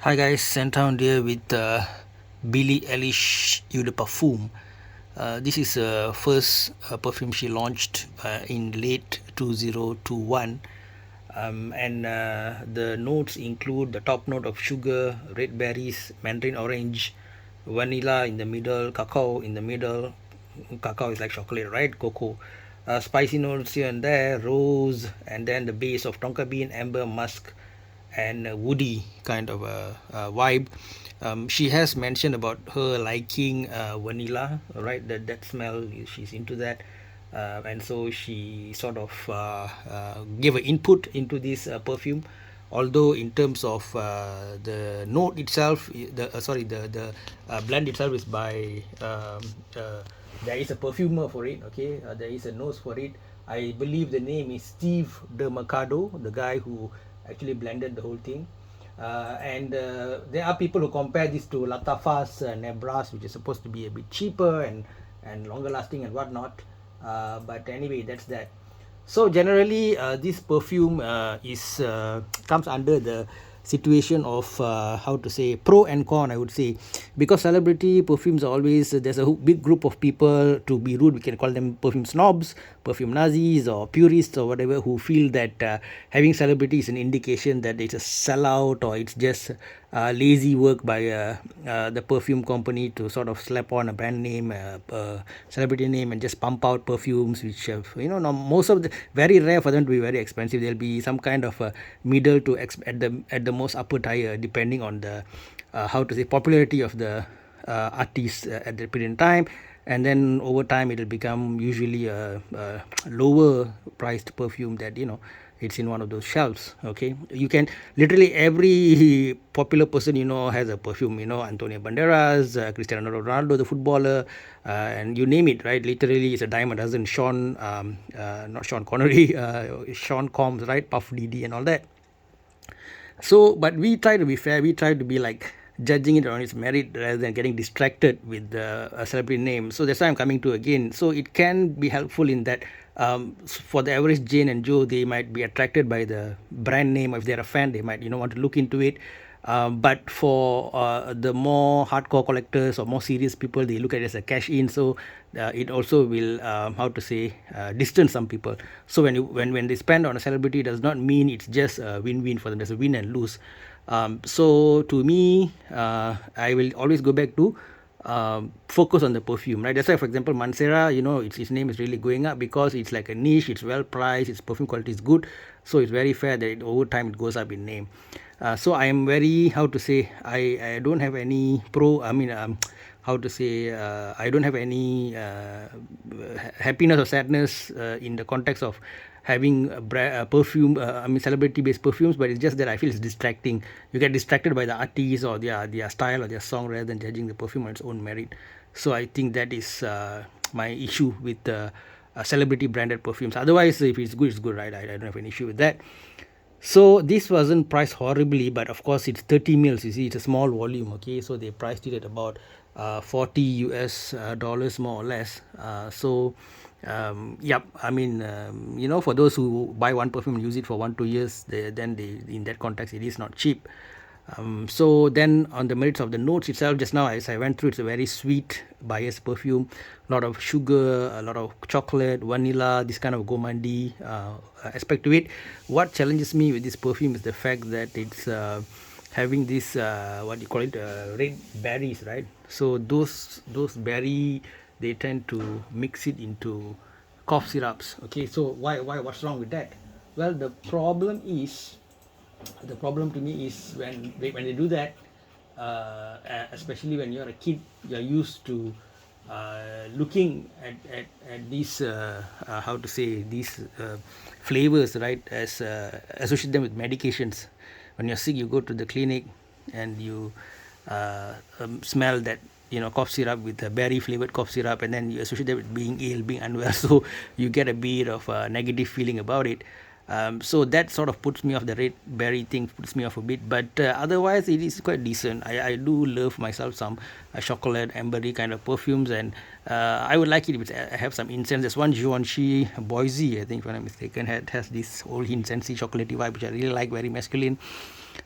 Hi guys, scenthound here with Billie Eilish You the Perfume. This is first perfume she launched in late 2021, and the notes include the top note of sugar, red berries, mandarin orange, vanilla in the middle, cacao in the middle. Cacao is like chocolate, right? Cocoa. Spicy notes here and there, rose, and then the base of tonka bean, amber, musk, and a woody kind of a vibe. She has mentioned about her liking vanilla, right? That smell, she's into that. And so she sort of gave an input into this perfume. Although in terms of the note itself, the blend itself is by there is a perfumer for it. Okay, there is a nose for it. I believe the name is Steve De Mercado, the guy who actually blended the whole thing. And there are people who compare this to Latafa's Nebras, which is supposed to be a bit cheaper and longer lasting and whatnot. But anyway, that's that. So generally, this perfume is comes under the situation of how to say pro and con, I would say, because celebrity perfumes are always there's a big group of people. To be rude, we can call them perfume snobs, perfume Nazis, or purists, or whatever, who feel that having celebrity is an indication that it's a sellout, or it's just lazy work by the perfume company to sort of slap on a brand name, celebrity name, and just pump out perfumes which have, now most of the very rare for them to be very expensive. There'll be some kind of middle to at the most upper tier, depending on the how to say popularity of the artist at that period in time. And then over time it'll become usually a lower priced perfume that it's in one of those shelves. Okay, you can literally every popular person has a perfume. Antonio Banderas, Cristiano Ronaldo, the footballer, and you name it, right? Literally it's a dime a dozen. Not Sean Connery, Sean Combs, right? Puff Diddy and all that. So but we try to be fair, we try to be like judging it on its merit rather than getting distracted with the celebrity name. So that's why I'm coming to again. So it can be helpful in that for the average Jane and Joe, they might be attracted by the brand name. If they're a fan, they might want to look into it. But for the more hardcore collectors or more serious people, they look at it as a cash in. So it also will how to say distance some people. So when they spend on a celebrity, it does not mean it's just a win-win for them. There's a win and lose. So to me, I will always go back to focus on the perfume, right? That's why, for example, Mansera, its name is really going up because it's like a niche, it's well priced, its perfume quality is good. So it's very fair that over time it goes up in name. So I am very, how to say, I don't have any how to say, I don't have any happiness or sadness in the context of having a perfume, celebrity based perfumes. But it's just that I feel it's distracting. You get distracted by the artist or their style or their song rather than judging the perfume on its own merit. So I think that is my issue with celebrity branded perfumes. Otherwise, if it's good, right? I don't have an issue with that. So this wasn't priced horribly, but of course it's 30 mils. You see, it's a small volume. Okay, so they priced it at about 40 US dollars more or less. Yep. I mean, for those who buy one perfume and use it for 1-2 years, then in that context it is not cheap. So then on the merits of the notes itself, just now as I went through, it's a very sweet biased perfume, a lot of sugar, a lot of chocolate, vanilla, this kind of gourmandy aspect to it. What challenges me with this perfume is the fact that it's having this what you call it, red berries, right? So those berry, they tend to mix it into cough syrups. Okay, so why what's wrong with that? Well, the problem to me is when they do that, especially when you're a kid, you're used to looking at these how to say these flavors, right? As associate them with medications. When you're sick, you go to the clinic and you smell that cough syrup with a berry flavored cough syrup, and then you associate it with being ill, being unwell. So you get a bit of a negative feeling about it. So that sort of puts me off. The red berry thing puts me off a bit, but otherwise it is quite decent. I do love myself some chocolate ambery kind of perfumes, and I would like it if it have some incense. There's one Givenchy Boise, I think, if I'm not mistaken, has this whole incensey chocolatey vibe, which I really like, very masculine.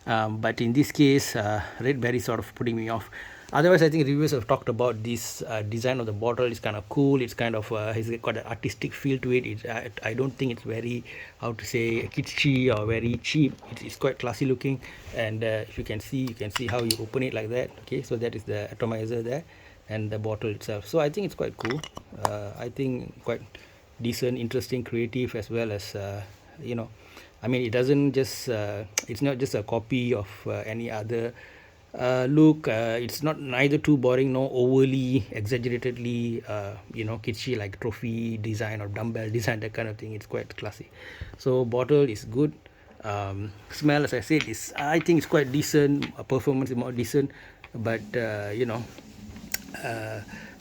But in this case, red berry sort of putting me off. Otherwise, I think reviewers have talked about this design of the bottle. It's kind of cool. It's kind of has got an artistic feel to it. I don't think it's very, how to say, kitschy or very cheap. It's quite classy looking. And if you can see how you open it like that. Okay, so that is the atomizer there, and the bottle itself. So I think it's quite cool. I think quite decent, interesting, creative, as well as you know, I mean, it doesn't just it's not just a copy of any other look. It's not neither too boring nor overly exaggeratedly kitschy like trophy design or dumbbell design, that kind of thing. It's quite classy. So bottle is good. Smell, as I said, is, I think it's quite decent. Performance is more decent, but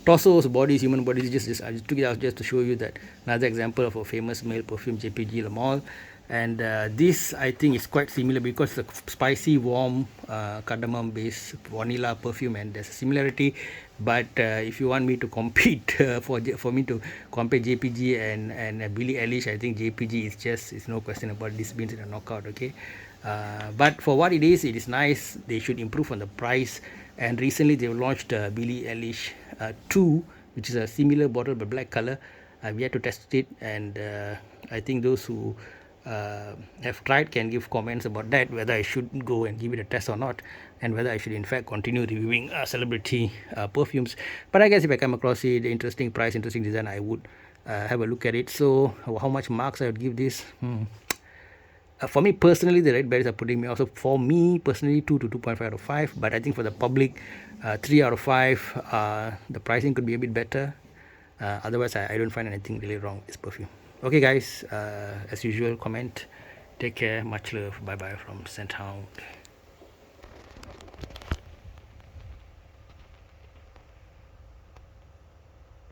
torsos, bodies, human bodies, just I took it out just to show you that another example of a famous male perfume, JPG Lamol. And this, I think, is quite similar because it's a spicy, warm, cardamom based vanilla perfume, and there's a similarity. But if you want me to compete for me to compare JPG and Billie Eilish, I think JPG is just, it's no question about this, being in a knockout. Okay, but for what it is nice. They should improve on the price. And recently they've launched Billie Eilish 2, which is a similar bottle but black color. I've yet to test it, and I think those who have tried can give comments about that, whether I should go and give it a test or not, and whether I should in fact continue reviewing celebrity perfumes. But I guess if I come across it, interesting price, interesting design, I would have a look at it. So how much marks I would give this? For me personally, the red berries are putting me off. So for me personally, 2 to 2.5 out of 5. But I think for the public, 3 out of 5. The pricing could be a bit better. Otherwise, I don't find anything really wrong with this perfume. Okay, guys, as usual, comment. Take care. Much love. Bye bye from scenthound.